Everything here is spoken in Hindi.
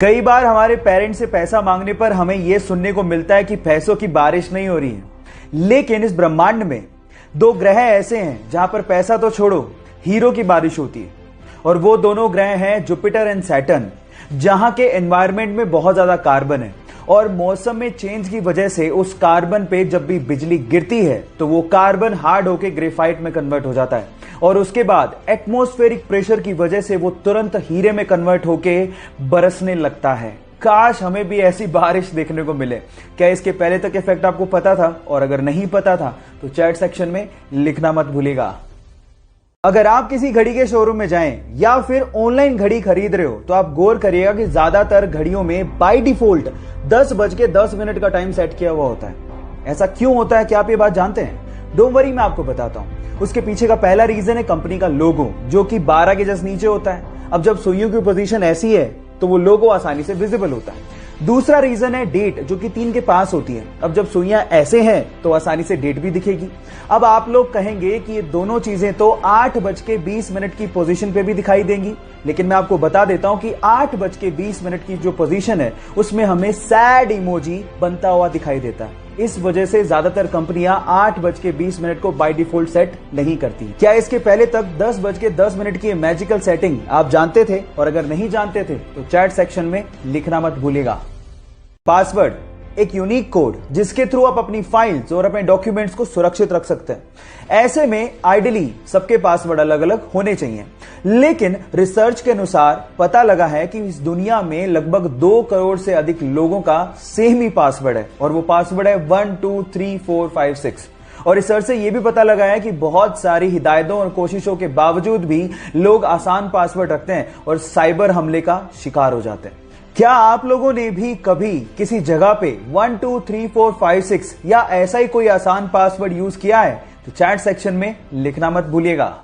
कई बार हमारे पेरेंट्स से पैसा मांगने पर हमें यह सुनने को मिलता है कि पैसों की बारिश नहीं हो रही है। लेकिन इस ब्रह्मांड में दो ग्रह ऐसे हैं जहां पर पैसा तो छोड़ो, हीरो की बारिश होती है। और वो दोनों ग्रह हैं जुपिटर एंड सैटर्न, जहां के एनवायरनमेंट में बहुत ज्यादा कार्बन है और मौसम में चेंज की वजह से उस कार्बन पे जब भी बिजली गिरती है तो वो कार्बन हार्ड होकर ग्रेफाइट में कन्वर्ट हो जाता है और उसके बाद एटमॉस्फेरिक प्रेशर की वजह से वो तुरंत हीरे में कन्वर्ट होके बरसने लगता है। काश हमें भी ऐसी बारिश देखने को मिले। क्या इसके पहले तक इफेक्ट आपको पता था? और अगर नहीं पता था तो चैट सेक्शन में लिखना मत भूलिएगा। अगर आप किसी घड़ी के शोरूम में जाएं या फिर ऑनलाइन घड़ी खरीद रहे हो तो आप गौर करिएगा कि ज्यादातर घड़ियों में बाय डिफॉल्ट 10:10 का टाइम सेट किया हुआ होता है। ऐसा क्यों होता है, क्या आप ये बात जानते हैं? डोंट वरी, मैं आपको बताता हूं। उसके पीछे का पहला रीजन है कंपनी का लोगो, जो कि 12 के जस्ट नीचे होता है। अब जब सुइयों की पोजीशन ऐसी है तो वो लोगो आसानी से विजिबल होता है। दूसरा रीजन है डेट, जो कि 3 के पास होती है। अब जब सुइयां ऐसे हैं तो आसानी से डेट भी दिखेगी। अब आप लोग कहेंगे कि ये दोनों चीजें तो 8:20 की पोजीशन पे भी दिखाई देंगी, लेकिन मैं आपको बता देता हूं कि 8:20 की जो पोजीशन है उसमें हमें सैड इमोजी बनता हुआ दिखाई देता है। इस वजह से ज्यादातर कंपनियां 8:20 को बाय डिफॉल्ट सेट नहीं करती। क्या इसके पहले तक 10:10 की मैजिकल सेटिंग आप जानते थे? और अगर नहीं जानते थे तो चैट सेक्शन में लिखना मत भूलिएगा। पासवर्ड एक यूनिक कोड जिसके थ्रू आप अपनी फाइल्स और अपने डॉक्यूमेंट्स को सुरक्षित रख सकते हैं। ऐसे में आइडियली सबके पासवर्ड अलग अलग होने चाहिए, लेकिन रिसर्च के अनुसार पता लगा है कि इस दुनिया में लगभग 2 करोड़ से अधिक लोगों का सेम ही पासवर्ड है और वो पासवर्ड है 1 2 3 4 5 6। और रिसर्च से यह भी पता लगा है कि बहुत सारी हिदायतों और कोशिशों के बावजूद भी लोग आसान पासवर्ड रखते हैं और साइबर हमले का शिकार हो जाते हैं। क्या आप लोगों ने भी कभी किसी जगह पे 1 2 3 4 5 6 या ऐसा ही कोई आसान पासवर्ड यूज किया है? तो चैट सेक्शन में लिखना मत भूलिएगा।